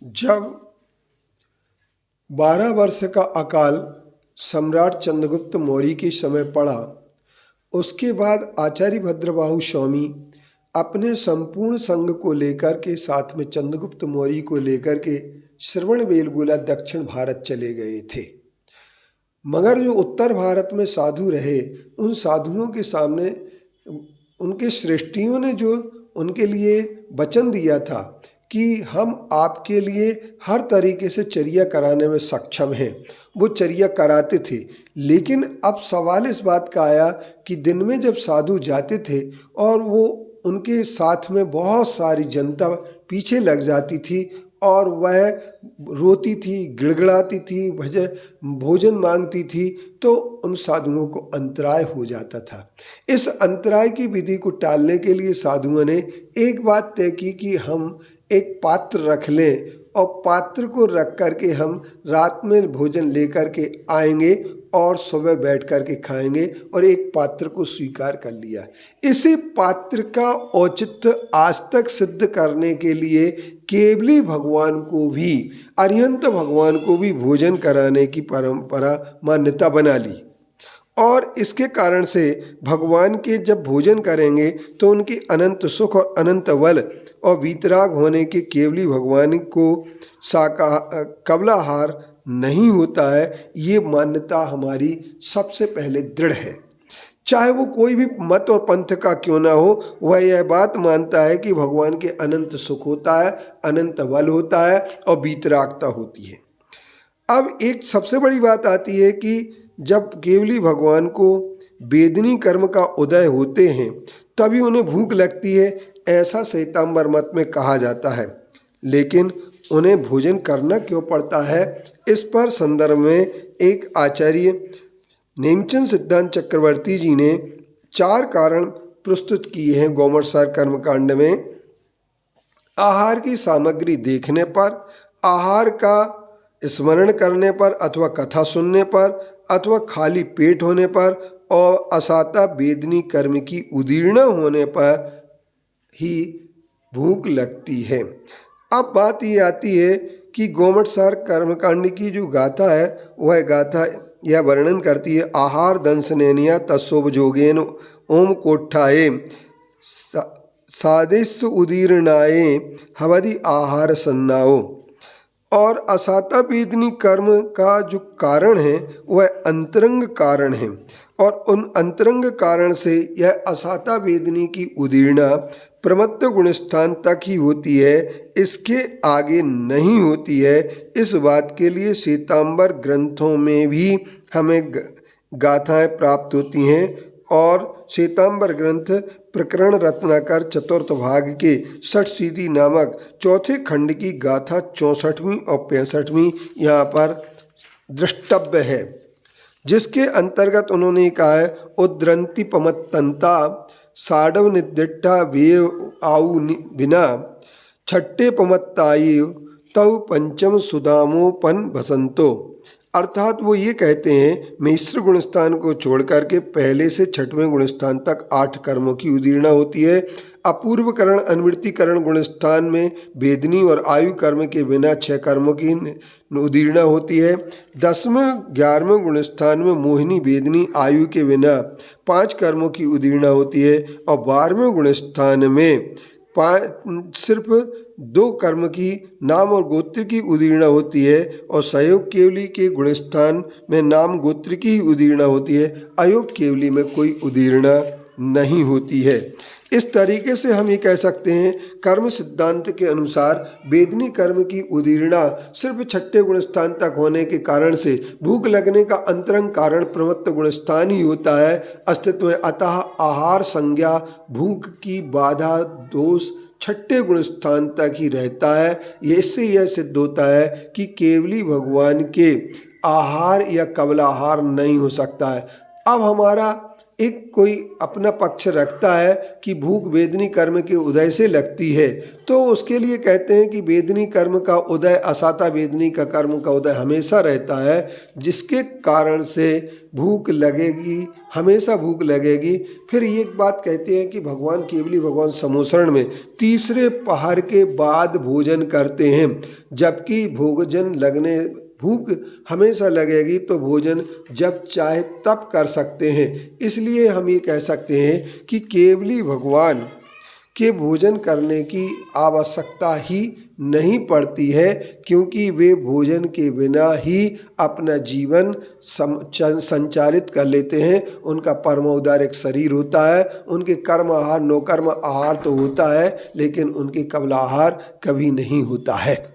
जब 12 वर्ष का अकाल सम्राट चंद्रगुप्त मौर्य के समय पड़ा, उसके बाद आचार्य भद्रबाहु स्वामी अपने संपूर्ण संघ को लेकर के साथ में चंद्रगुप्त मौर्य को लेकर के श्रवणबेलगोला दक्षिण भारत चले गए थे। मगर जो उत्तर भारत में साधु रहे, उन साधुओं के सामने उनके श्रेष्ठियों ने जो उनके लिए वचन दिया था कि हम आपके लिए हर तरीके से चर्या कराने में सक्षम हैं, वो चर्या कराते थे। लेकिन अब सवाल इस बात का आया कि दिन में जब साधु जाते थे और वो उनके साथ में बहुत सारी जनता पीछे लग जाती थी और वह रोती थी, गिड़गिड़ाती थी, भोजन मांगती थी, तो उन साधुओं को अंतराय हो जाता था। इस अंतराय की विधि को टालने के लिए साधुओं ने एक बात तय की कि हम एक पात्र रख लें और पात्र को रख कर के हम रात में भोजन लेकर के आएंगे और सुबह बैठ कर के खाएंगे, और एक पात्र को स्वीकार कर लिया। इसी पात्र का औचित्य आज तक सिद्ध करने के लिए केवली भगवान को भी, अरिहंत भगवान को भी भोजन कराने की परंपरा मान्यता बना ली। और इसके कारण से भगवान के जब भोजन करेंगे तो उनकी अनंत सुख और अनंत बल और वीतराग होने के केवली भगवान को कबलाहार नहीं होता है, ये मान्यता हमारी सबसे पहले दृढ़ है। चाहे वो कोई भी मत और पंथ का क्यों ना हो, वह यह बात मानता है कि भगवान के अनंत सुख होता है, अनंत बल होता है और वीतरागता होती है। अब एक सबसे बड़ी बात आती है कि जब केवली भगवान को वेदनी कर्म का उदय होते हैं तभी उन्हें भूख लगती है, ऐसा श्वेतांबर मत में कहा जाता है। लेकिन उन्हें भोजन करना क्यों पड़ता है, इस पर संदर्भ में एक आचार्य नेमचंद सिद्धांत चक्रवर्ती जी ने 4 कारण प्रस्तुत किए हैं गौमतसार कर्मकांड में। आहार की सामग्री देखने पर, आहार का स्मरण करने पर अथवा कथा सुनने पर अथवा खाली पेट होने पर और असाता वेदनी कर्म की उदीर्ण होने पर ही भूख लगती है। अब बात ये आती है कि गौमतसार कर्मकांड की जो गाथा है, वह गाथा यह वर्णन करती है, आहार दंशनेनिया तत्सोपजोगेन ओम कोट्ठाए सादिश उदीर्णाए हवदि आहार सन्नाओ। और असाता वेदनी कर्म का जो कारण है वह अंतरंग कारण है, और उन अंतरंग कारण से यह असाता वेदनी की उदीर्णा प्रमत्त गुणस्थान तक ही होती है, इसके आगे नहीं होती है। इस बात के लिए श्वेतांबर ग्रंथों में भी हमें गाथाएं प्राप्त होती हैं, और श्वेतांबर ग्रंथ प्रकरण रत्नाकर चतुर्थ भाग के षटसीधी नामक चौथे खंड की गाथा 64वीं और 65वीं यहाँ पर द्रष्टव्य है, जिसके अंतर्गत उन्होंने कहा है, उद्रंति पमत्तंता साडव निदिट्टा वेव आउ बिना छट्टे पमत्ताये तव पंचम सुदामोपन भसंतो। अर्थात वो ये कहते हैं, मिश्र गुणस्थान को छोड़ करके पहले से 6वें गुणस्थान तक 8 कर्मों की उदीर्णा होती है। अपूर्वकरण अनुवृत्तिकरण गुणस्थान में वेदनी और आयु कर्म के बिना 6 कर्मों की उदीर्णा होती है। 10वें 11वें गुणस्थान में मोहिनी वेदनी आयु के बिना 5 कर्मों की उदीर्णा होती है, और 12वें गुणस्थान में सिर्फ 2 कर्म की नाम और गोत्र की उदीर्णा होती है, और सहयोग केवली के गुणस्थान में नाम गोत्र की ही उदीर्णा होती है, अयोग केवली में कोई उदीर्णा नहीं होती है। इस तरीके से हम ये कह सकते हैं, कर्म सिद्धांत के अनुसार वेदनी कर्म की उदीर्णा सिर्फ 6ठे गुणस्थान तक होने के कारण से भूख लगने का अंतरंग कारण प्रमत्त गुणस्थान ही होता है अस्तित्व में। अतः आहार संज्ञा भूख की बाधा दोष 6ठे गुणस्थान तक ही रहता है। इससे यह सिद्ध होता है कि केवली भगवान के आहार या कबलाहार नहीं हो सकता है। अब हमारा एक कोई अपना पक्ष रखता है कि भूख वेदनी कर्म के उदय से लगती है, तो उसके लिए कहते हैं कि वेदनी कर्म का उदय असाता वेदनी का कर्म का उदय हमेशा रहता है, जिसके कारण से भूख लगेगी, हमेशा भूख लगेगी। फिर ये एक बात कहते हैं कि भगवान केवली भगवान समोसरण में तीसरे पहर के बाद भोजन करते हैं, जबकि भोजन लगने भूख हमेशा लगेगी तो भोजन जब चाहे तब कर सकते हैं। इसलिए हम ये कह सकते हैं कि केवली भगवान के भोजन करने की आवश्यकता ही नहीं पड़ती है, क्योंकि वे भोजन के बिना ही अपना जीवन संचालित कर लेते हैं। उनका परमोदारिक शरीर होता है, उनके कर्म आहार नौकर्म आहार तो होता है, लेकिन उनके कबलाहार कभी नहीं होता है।